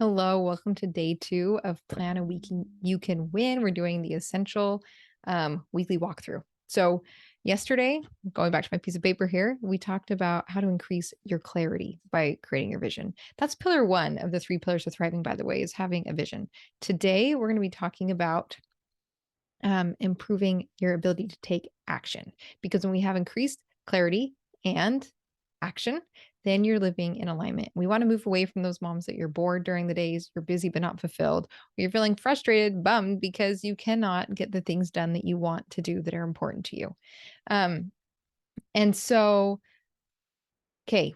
Hello, welcome to day 2 of Plan a Week You Can Win. We're doing the essential weekly walkthrough. So, yesterday, going back to my piece of paper here, we talked about how to increase your clarity by creating your vision. That's pillar 1 of the 3 pillars of thriving, by the way, is having a vision. Today, we're going to be talking about improving your ability to take action. Because when we have increased clarity and action, then you're living in alignment. We want to move away from those moms that you're bored during the days, you're busy but not fulfilled, or you're feeling frustrated, bummed because you cannot get the things done that you want to do that are important to you. Um, and so, okay,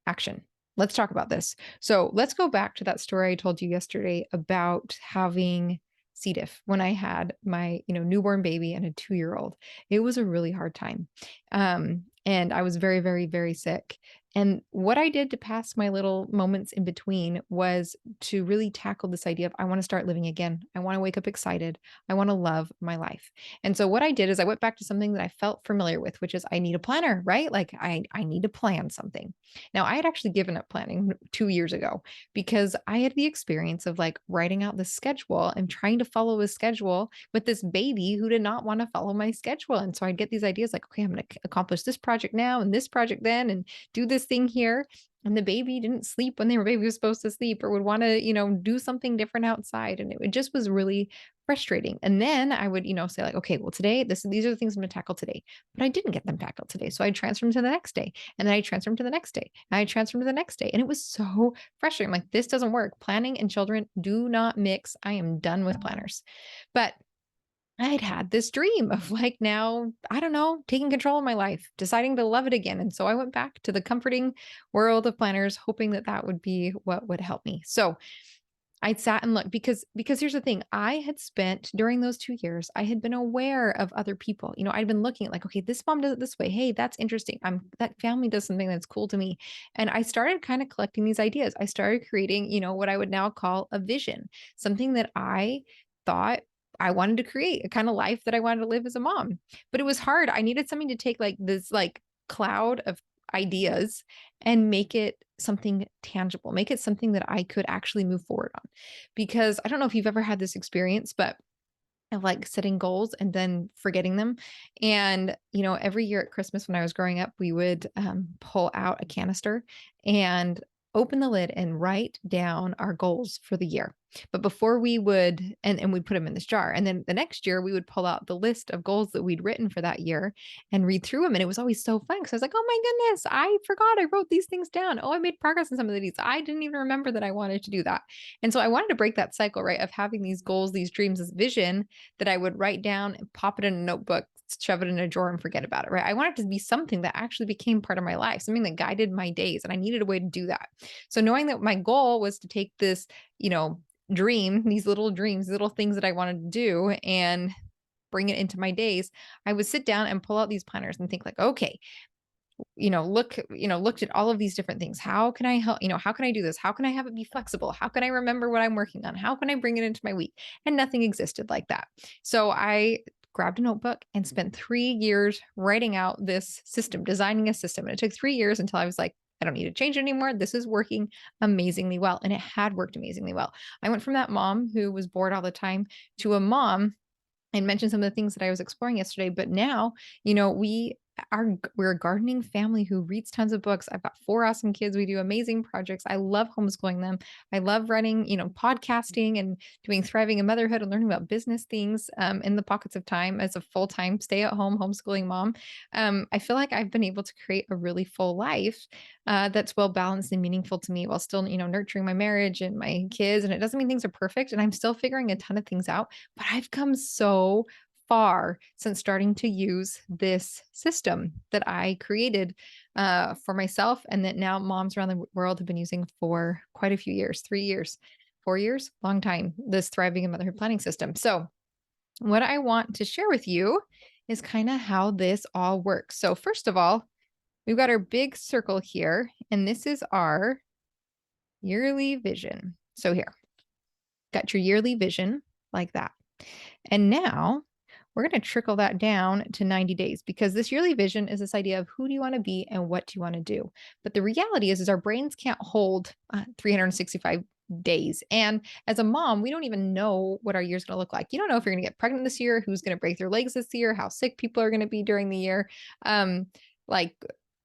action. Let's talk about this. So let's go back to that story I told you yesterday about having C. diff when I had my, newborn baby and a 2-year-old. It was a really hard time. And I was very, very, very sick. And what I did to pass my little moments in between was to really tackle this idea of I want to start living again. I want to wake up excited. I want to love my life. And so what I did is I went back to something that I felt familiar with, which is I need a planner, right? Like I need to plan something. Now, I had actually given up planning 2 years ago because I had the experience of like writing out the schedule and trying to follow a schedule with this baby who did not want to follow my schedule. And so I'd get these ideas like, okay, I'm going to accomplish this project now and this project then and do this thing here. And the baby didn't sleep when the baby was supposed to sleep or would want to, do something different outside. And it just was really frustrating. And then I would, say like, okay, well, today, these are the things I'm going to tackle today. But I didn't get them tackled today. So I transferred to the next day. And then I transferred to the next day. And I transferred to the next day. And it was so frustrating. I'm like, this doesn't work. Planning and children do not mix. I am done with planners. But I'd had this dream of like now, I don't know, taking control of my life, deciding to love it again. And so I went back to the comforting world of planners, hoping that that would be what would help me. So I sat and looked because here's the thing. I had spent during those 2 years, I had been aware of other people. I'd been looking at like, okay, this mom does it this way. Hey, that's interesting. That family does something that's cool to me. And I started kind of collecting these ideas. I started creating, what I would now call a vision, something that I thought I wanted to create, a kind of life that I wanted to live as a mom. But it was hard. I needed something to take like this like cloud of ideas and make it something tangible, make it something that I could actually move forward on. Because I don't know if you've ever had this experience, but of like setting goals and then forgetting them. And, every year at Christmas when I was growing up, we would pull out a canister and open the lid and write down our goals for the year. But before we would, and we'd put them in this jar. And then the next year, we would pull out the list of goals that we'd written for that year and read through them. And it was always so fun because I was like, oh my goodness, I forgot I wrote these things down. Oh, I made progress on some of these. I didn't even remember that I wanted to do that. And so I wanted to break that cycle, right, of having these goals, these dreams, this vision that I would write down and pop it in a notebook, shove it in a drawer and forget about it, right? I want it to be something that actually became part of my life, something that guided my days. And I needed a way to do that. So knowing that my goal was to take this, dream, these little dreams, little things that I wanted to do and bring it into my days, I would sit down and pull out these planners and think like, okay, looked at all of these different things. How can I help? How can I do this? How can I have it be flexible? How can I remember what I'm working on? How can I bring it into my week? And nothing existed like that. So I grabbed a notebook and spent 3 years writing out this system, designing a system. And it took 3 years until I was like, I don't need to change it anymore. This is working amazingly well. And it had worked amazingly well. I went from that mom who was bored all the time to a mom and mentioned some of the things that I was exploring yesterday. But now, we're a gardening family who reads tons of books. I've got 4 awesome kids. We do amazing projects. I love homeschooling them. I love running, podcasting and doing thriving in motherhood and learning about business things in the pockets of time as a full-time stay-at-home homeschooling mom. I feel like I've been able to create a really full life that's well balanced and meaningful to me while still, nurturing my marriage and my kids. And it doesn't mean things are perfect. And I'm still figuring a ton of things out, but I've come so far since starting to use this system that I created for myself and that now moms around the world have been using for quite a few years, 3 years, 4 years, long time, this thriving in motherhood planning system. So what I want to share with you is kind of how this all works. So first of all, we've got our big circle here, and this is our yearly vision. So here, got your yearly vision like that. And now we're going to trickle that down to 90 days because this yearly vision is this idea of who do you want to be and what do you want to do. But the reality is our brains can't hold 365 days. And as a mom, we don't even know what our year's going to look like. You don't know if you're going to get pregnant this year, who's going to break their legs this year, how sick people are going to be during the year. Um, like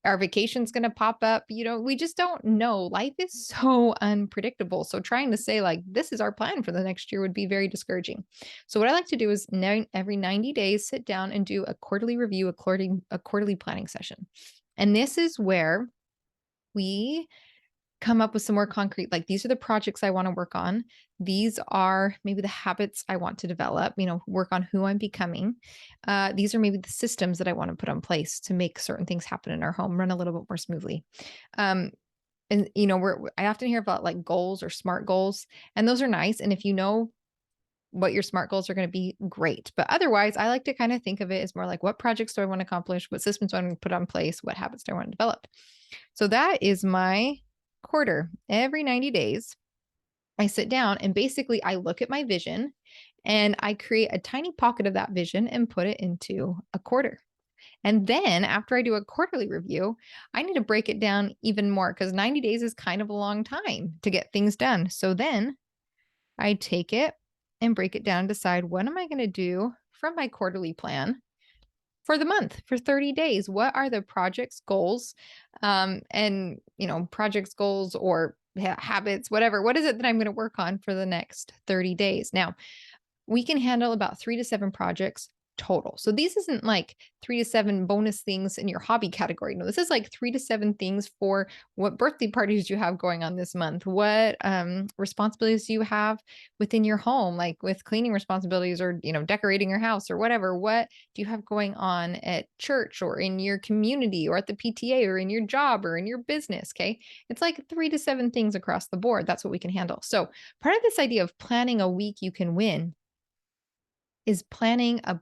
our vacation's going to pop up. We just don't know. Life is so unpredictable. So trying to say like, this is our plan for the next year would be very discouraging. So what I like to do is every 90 days, sit down and do a quarterly review, a quarterly planning session. And this is where we come up with some more concrete, like these are the projects I want to work on. These are maybe the habits I want to develop, work on who I'm becoming. These are maybe the systems that I want to put in place to make certain things happen in our home, run a little bit more smoothly. Um, and I often hear about like goals or SMART goals, and those are nice. And if you know what your SMART goals are going to be, great. But otherwise, I like to kind of think of it as more like, what projects do I want to accomplish? What systems do I want to put on place? What habits do I want to develop? So that is my quarter. Every 90 days, I sit down and basically I look at my vision and I create a tiny pocket of that vision and put it into a quarter. And then after I do a quarterly review, I need to break it down even more because 90 days is kind of a long time to get things done. So then I take it and break it down, decide what am I going to do from my quarterly plan for the month, for 30 days. What are the projects, goals, and projects, goals, or habits, whatever. What is it that I'm going to work on for the next 30 days? Now, we can handle about 3 to 7 projects total. So these isn't like 3 to 7 bonus things in your hobby category. No, this is like 3 to 7 things for what birthday parties you have going on this month, what responsibilities you have within your home, like with cleaning responsibilities or, decorating your house or whatever. What do you have going on at church or in your community or at the PTA or in your job or in your business? Okay. It's like 3 to 7 things across the board. That's what we can handle. So part of this idea of planning a week you can win is planning a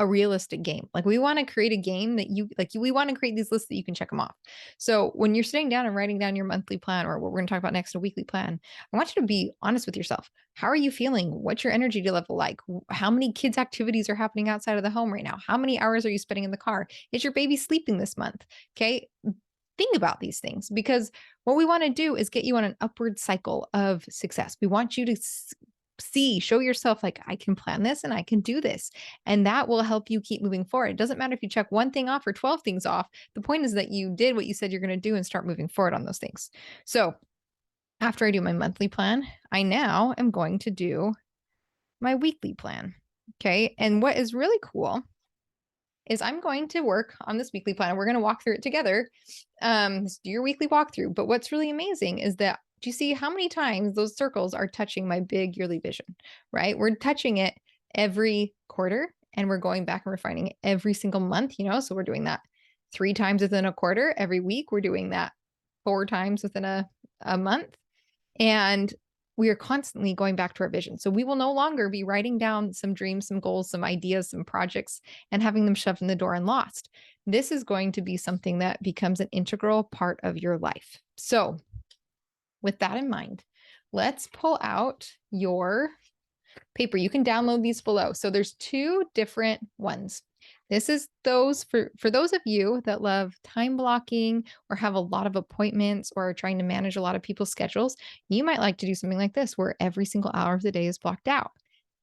realistic game. Like we want to create a game that we want to create these lists that you can check them off. So when you're sitting down and writing down your monthly plan or what we're going to talk about next, a weekly plan, I want you to be honest with yourself. How are you feeling? What's your energy level like? How many kids activities are happening outside of the home right now? How many hours are you spending in the car? Is your baby sleeping this month? Okay. Think about these things because what we want to do is get you on an upward cycle of success. We want you to show yourself like, I can plan this and I can do this. And that will help you keep moving forward. It doesn't matter if you check one thing off or 12 things off. The point is that you did what you said you're going to do and start moving forward on those things. So after I do my monthly plan, I now am going to do my weekly plan. Okay. And what is really cool is I'm going to work on this weekly plan. We're going to walk through it together. Do your weekly walkthrough. But what's really amazing is that, do you see how many times those circles are touching my big yearly vision, right? We're touching it every quarter and we're going back and refining it every single month, so we're doing that 3 times within a quarter. Every week, we're doing that 4 times within a month. And we are constantly going back to our vision. So we will no longer be writing down some dreams, some goals, some ideas, some projects, and having them shoved in the door and lost. This is going to be something that becomes an integral part of your life. So with that in mind, let's pull out your paper. You can download these below. So there's 2 different ones. This is those for those of you that love time blocking or have a lot of appointments or are trying to manage a lot of people's schedules. You might like to do something like this where every single hour of the day is blocked out.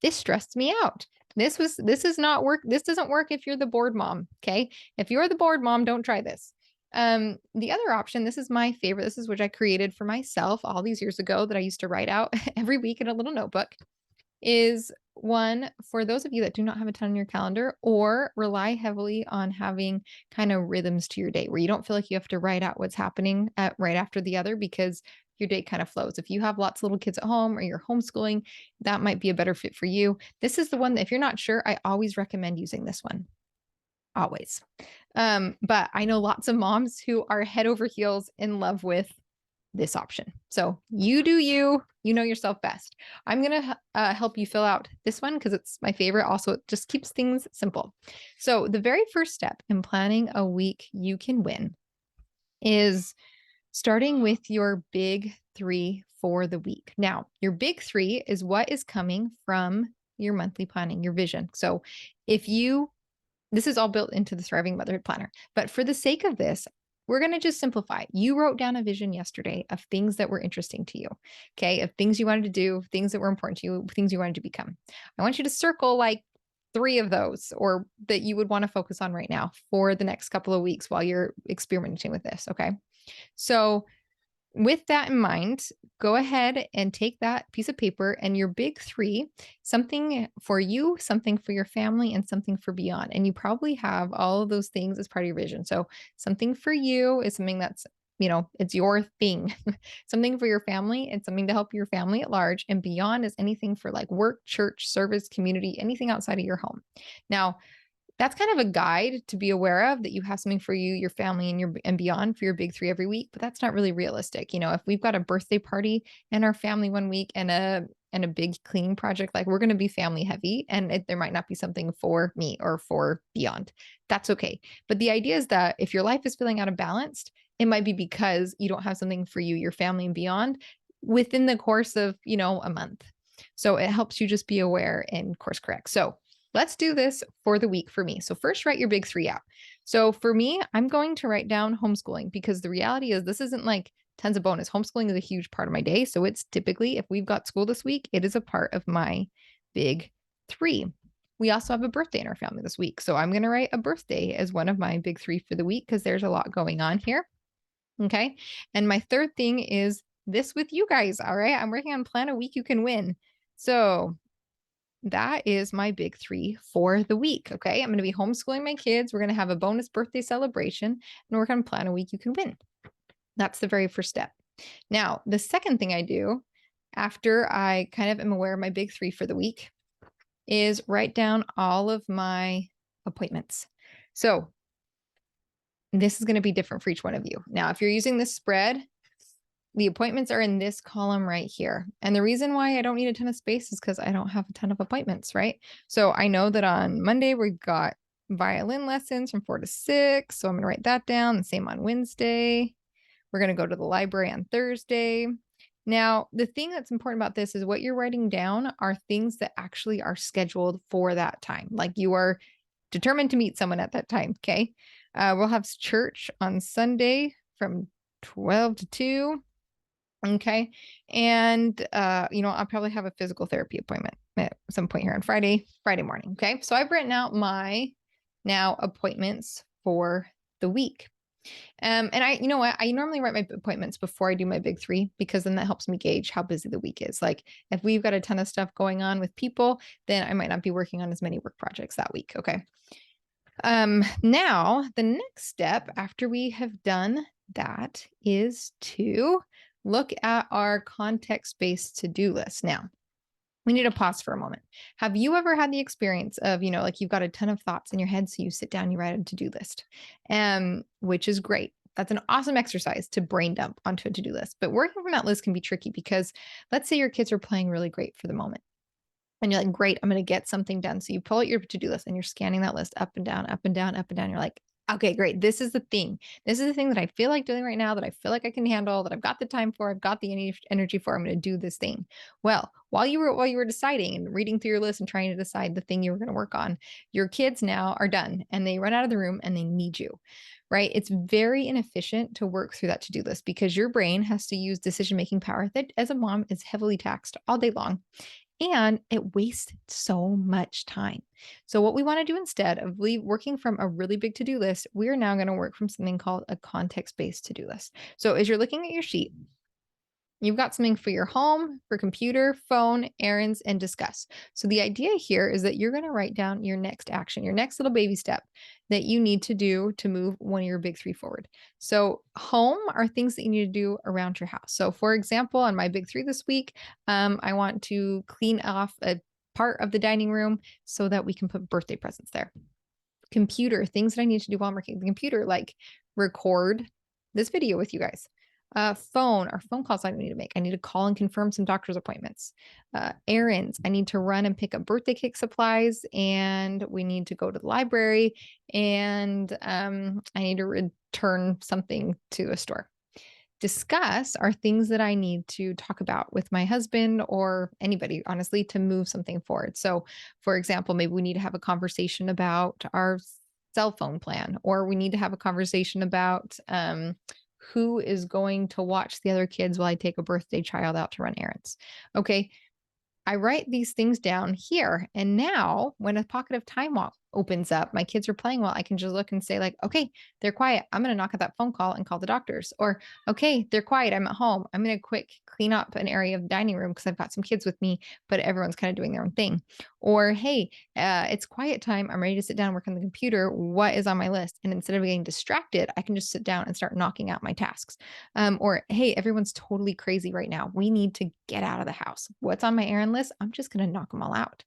This stressed me out. This is not work. This doesn't work if you're the bored mom. Okay. If you're the bored mom, don't try this. The other option, this is my favorite. This is what I created for myself all these years ago that I used to write out every week in a little notebook, is one for those of you that do not have a ton on your calendar or rely heavily on having kind of rhythms to your day where you don't feel like you have to write out what's happening right after the other because your day kind of flows. If you have lots of little kids at home or you're homeschooling, that might be a better fit for you. This is the one that if you're not sure, I always recommend using this one. Always. But I know lots of moms who are head over heels in love with this option. So you do you know yourself best. I'm going to help you fill out this one because it's my favorite. Also, it just keeps things simple. So the very first step in planning a week you can win is starting with your big 3 for the week. Now, your big 3 is what is coming from your monthly planning, your vision. So this is all built into the Thriving Motherhood Planner. But for the sake of this, we're going to just simplify. You wrote down a vision yesterday of things that were interesting to you. Okay. Of things you wanted to do, things that were important to you, things you wanted to become. I want you to circle like 3 of those or that you would want to focus on right now for the next couple of weeks while you're experimenting with this. Okay. So with that in mind, go ahead and take that piece of paper and your big 3, something for you, something for your family, and something for beyond. And you probably have all of those things as part of your vision. So something for you is something that's, it's your thing. Something for your family, it's something to help your family at large. And beyond is anything for like work, church, service, community, anything outside of your home. Now, that's kind of a guide to be aware of, that you have something for you, your family, and beyond for your big 3 every week, but that's not really realistic. If we've got a birthday party in our family one week and a big cleaning project, like we're going to be family heavy and there might not be something for me or for beyond. That's okay. But the idea is that if your life is feeling out of balance, it might be because you don't have something for you, your family, and beyond within the course of, a month. So it helps you just be aware and course correct. So let's do this for the week for me. So first, write your big 3 out. So for me, I'm going to write down homeschooling because the reality is this isn't like tons of bonus. Homeschooling is a huge part of my day. So it's typically, if we've got school this week, it is a part of my big 3. We also have a birthday in our family this week. So I'm going to write a birthday as one of my big 3 for the week because there's a lot going on here. Okay. And my third thing is this with you guys. All right. I'm working on Plan a Week You Can Win. So that is my big 3 for the week. Okay. I'm going to be homeschooling my kids. We're going to have a bonus birthday celebration and we're going to plan a week you can win. That's the very first step. Now, the second thing I do after I kind of am aware of my big 3 for the week is write down all of my appointments. So this is going to be different for each one of you. Now, if you're using this spread, the appointments are in this column right here. And the reason why I don't need a ton of space is because I don't have a ton of appointments, right? So I know that on Monday, we've got violin lessons from 4 to 6. So I'm going to write that down. The same on Wednesday. We're going to go to the library on Thursday. Now, the thing that's important about this is what you're writing down are things that actually are scheduled for that time. Like you are determined to meet someone at that time. Okay. We'll have church on Sunday from 12 to 2. Okay. And, I'll probably have a physical therapy appointment at some point here on Friday morning. Okay. So I've written out my now appointments for the week. And you know what? I normally write my appointments before I do my big 3 because then that helps me gauge how busy the week is. Like if we've got a ton of stuff going on with people, then I might not be working on as many work projects that week. Okay. Now the next step after we have done that is to look at our context-based to-do list. Now, we need to pause for a moment. Have you ever had the experience of, like you've got a ton of thoughts in your head, so you sit down, you write a to-do list, which is great. That's an awesome exercise to brain dump onto a to-do list. But working from that list can be tricky because let's say your kids are playing really great for the moment. And you're like, great, I'm going to get something done. So you pull out your to-do list and you're scanning that list up and down, up and down, up and down. You're like, okay, great. This is the thing. This is the thing that I feel like doing right now, that I feel like I can handle, that I've got the time for, I've got the energy for. I'm going to do this thing. Well, while you were deciding and reading through your list and trying to decide the thing you were going to work on, your kids now are done and they run out of the room and they need you. Right? It's very inefficient to work through that to-do list because your brain has to use decision-making power that as a mom is heavily taxed all day long. And it wastes so much time. So what we want to do instead of working from a really big to-do list, we're now going to work from something called a context-based to-do list. So as you're looking at your sheet, you've got something for your home, for computer, phone, errands, and discuss. So the idea here is that you're going to write down your next action, your next little baby step that you need to do to move one of your big 3 forward. So home are things that you need to do around your house. So for example, on my big 3 this week, I want to clean off a part of the dining room so that we can put birthday presents there. Computer, things that I need to do while I'm working the computer, like record this video with you guys. Phone or phone calls I need to make. I need to call and confirm some doctor's appointments. Errands, I need to run and pick up birthday cake supplies, and we need to go to the library, and I need to return something to a store. Discuss are things that I need to talk about with my husband or anybody, honestly, to move something forward. So, for example, maybe we need to have a conversation about our cell phone plan, or we need to have a conversation about who is going to watch the other kids while I take a birthday child out to run errands. Okay. I write these things down here. And now when a pocket of time opens up, my kids are playing well, I can just look and say, like, okay, they're quiet. I'm going to knock out that phone call and call the doctors. Or, okay, they're quiet. I'm at home. I'm going to quick clean up an area of the dining room because I've got some kids with me, but everyone's kind of doing their own thing. Or, hey, it's quiet time. I'm ready to sit down and work on the computer. What is on my list? And instead of getting distracted, I can just sit down and start knocking out my tasks. Or, hey, everyone's totally crazy right now. We need to get out of the house. What's on my errand list? I'm just going to knock them all out.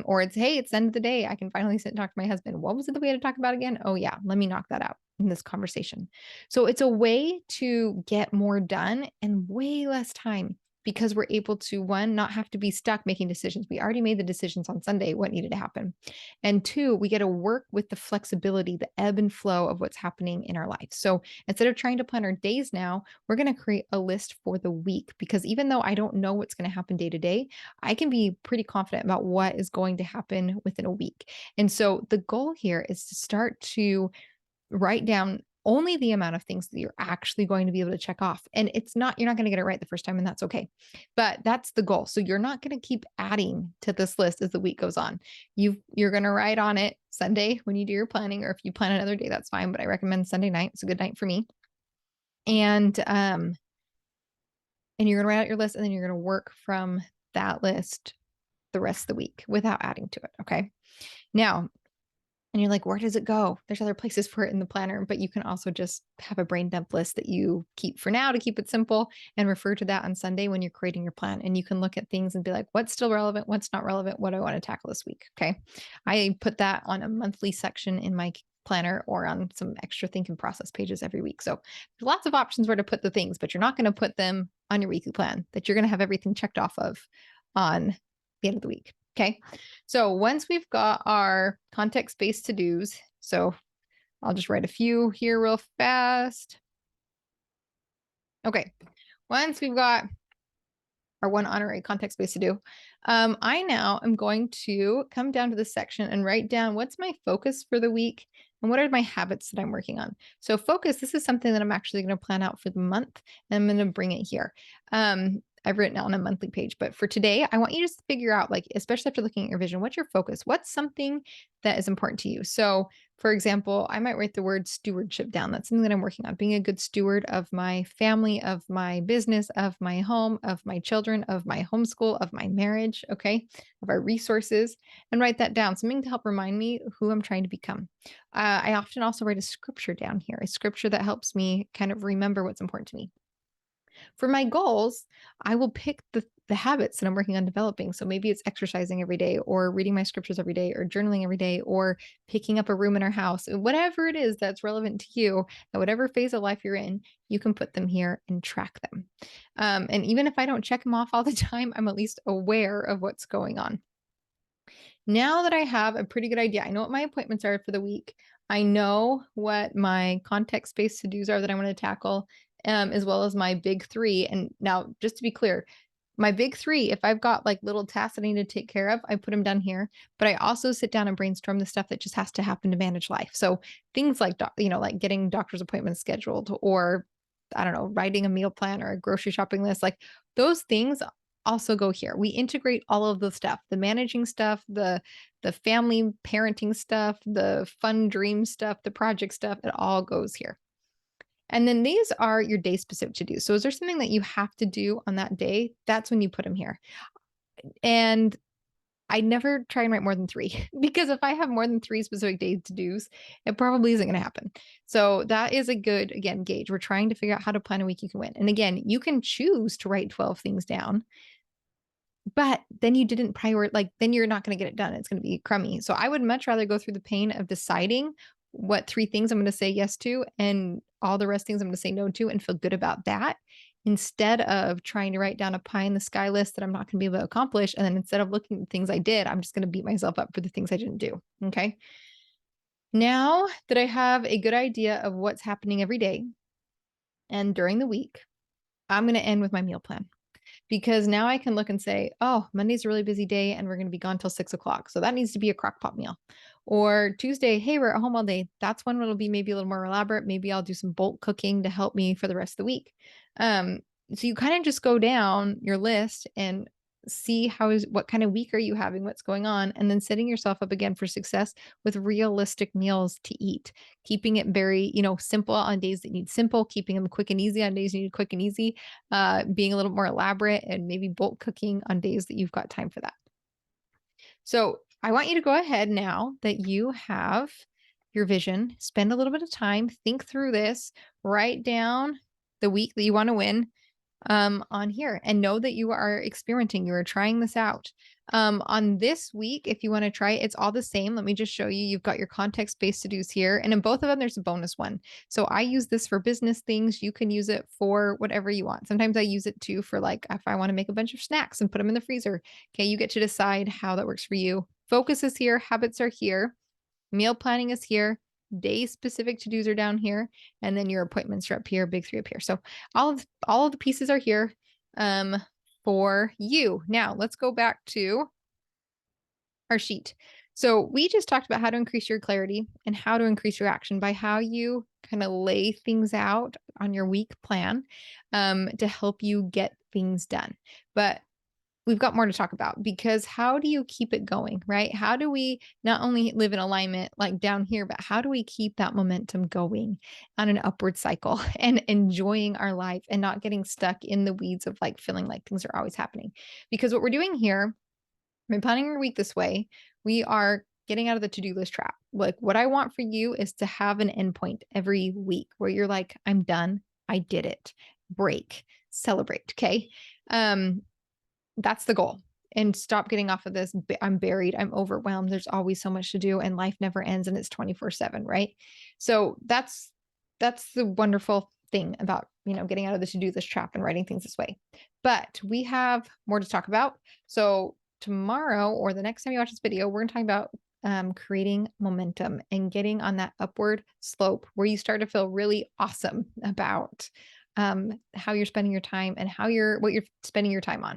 Or it's, hey, it's the end of the day. I can finally sit and talk to my husband. What was it that we had to talk about again? Oh, yeah, let me knock that out in this conversation. So it's a way to get more done in way less time because we're able to, one, not have to be stuck making decisions. We already made the decisions on Sunday, what needed to happen. And two, we get to work with the flexibility, the ebb and flow of what's happening in our life. So instead of trying to plan our days now, we're going to create a list for the week because even though I don't know what's going to happen day to day, I can be pretty confident about what is going to happen within a week. And so the goal here is to start to write down only the amount of things that you're actually going to be able to check off. And you're not going to get it right the first time, and that's okay. But that's the goal. So you're not going to keep adding to this list as the week goes on. You're going to write on it Sunday when you do your planning, or if you plan another day, that's fine. But I recommend Sunday night. It's a good night for me. And you're going to write out your list, and then you're going to work from that list the rest of the week without adding to it. Okay. Now, and you're like, where does it go? There's other places for it in the planner, but you can also just have a brain dump list that you keep for now to keep it simple and refer to that on Sunday when you're creating your plan. And you can look at things and be like, what's still relevant? What's not relevant? What do I want to tackle this week? Okay. I put that on a monthly section in my planner or on some extra thinking process pages every week. So there's lots of options where to put the things, but you're not going to put them on your weekly plan that you're going to have everything checked off of on the end of the week. Okay. So once we've got our context-based to-dos, so I'll just write a few here real fast. Okay. Once we've got our one honorary context-based to-do, I now am going to come down to this section and write down what's my focus for the week and what are my habits that I'm working on. So focus, this is something that I'm actually going to plan out for the month, and I'm going to bring it here. I've written it on a monthly page, but for today, I want you to figure out, like, especially after looking at your vision, what's your focus? What's something that is important to you? So for example, I might write the word stewardship down. That's something that I'm working on, being a good steward of my family, of my business, of my home, of my children, of my homeschool, of my marriage, okay, of our resources, and write that down, something to help remind me who I'm trying to become. I often also write a scripture down here, a scripture that helps me kind of remember what's important to me. For my goals, I will pick the habits that I'm working on developing. So maybe it's exercising every day or reading my scriptures every day or journaling every day or picking up a room in our house. Whatever it is that's relevant to you, at whatever phase of life you're in, you can put them here and track them. And even if I don't check them off all the time, I'm at least aware of what's going on. Now that I have a pretty good idea, I know what my appointments are for the week. I know what my context-based to-dos are that I want to tackle, as well as my big three. And now, just to be clear, my big three, if I've got like little tasks I need to take care of, I put them down here. But I also sit down and brainstorm the stuff that just has to happen to manage life. So things like, like getting doctor's appointments scheduled, or I don't know, writing a meal plan or a grocery shopping list, like those things also go here. We integrate all of the stuff, the managing stuff, the family parenting stuff, the fun dream stuff, the project stuff, it all goes here. And then these are your day specific to do. So is there something that you have to do on that day? That's when you put them here. And I never try and write more than three because if I have more than three specific day to dos, it probably isn't going to happen. So that is a good, again, gauge. We're trying to figure out how to plan a week you can win. And again, you can choose to write 12 things down, but then you didn't then you're not going to get it done. It's going to be crummy. So I would much rather go through the pain of deciding what three things I'm going to say yes to and all the rest things I'm going to say no to and feel good about that, instead of trying to write down a pie in the sky list that I'm not going to be able to accomplish. And then instead of looking at things I did, I'm just going to beat myself up for the things I didn't do. Okay. Now that I have a good idea of what's happening every day and during the week, I'm going to end with my meal plan. Because now I can look and say, oh, Monday's a really busy day and we're going to be gone till 6 o'clock. So that needs to be a crock pot meal. Or Tuesday, hey, we're at home all day. That's when it'll be maybe a little more elaborate. Maybe I'll do some bulk cooking to help me for the rest of the week. Um, so you kind of just go down your list and see what kind of week are you having, what's going on, and then setting yourself up again for success with realistic meals to eat, keeping it very, simple on days that need simple, keeping them quick and easy on days you need quick and easy, being a little more elaborate and maybe bulk cooking on days that you've got time for that. So I want you to go ahead now that you have your vision, spend a little bit of time, think through this, write down the week that you want to win on here, and know that you are experimenting. You are trying this out. On this week, if you want to try it, it's all the same. Let me just show you. You've got your context-based to-dos here. And in both of them, there's a bonus one. So I use this for business things. You can use it for whatever you want. Sometimes I use it too for like, if I want to make a bunch of snacks and put them in the freezer. Okay. You get to decide how that works for you. Focus is here. Habits are here. Meal planning is here. Day specific to-dos are down here. And then your appointments are up here, big three up here. So all of the pieces are here um, for you. Now let's go back to our sheet. So we just talked about how to increase your clarity and how to increase your action by how you kind of lay things out on your week plan to help you get things done. But we've got more to talk about, because how do you keep it going, right? How do we not only live in alignment like down here, but how do we keep that momentum going on an upward cycle and enjoying our life and not getting stuck in the weeds of like feeling like things are always happening? Because what we're doing here, by planning your week this way, we are getting out of the to-do list trap. Like, what I want for you is to have an endpoint every week where you're like, I'm done. I did it. Break, celebrate. Okay. That's the goal. And stop getting off of this. I'm buried. I'm overwhelmed. There's always so much to do and life never ends and it's 24/7, right? So that's the wonderful thing about, getting out of the to-do list trap and writing things this way. But we have more to talk about. So tomorrow or the next time you watch this video, we're going to talk about creating momentum and getting on that upward slope where you start to feel really awesome about how you're spending your time and what you're spending your time on.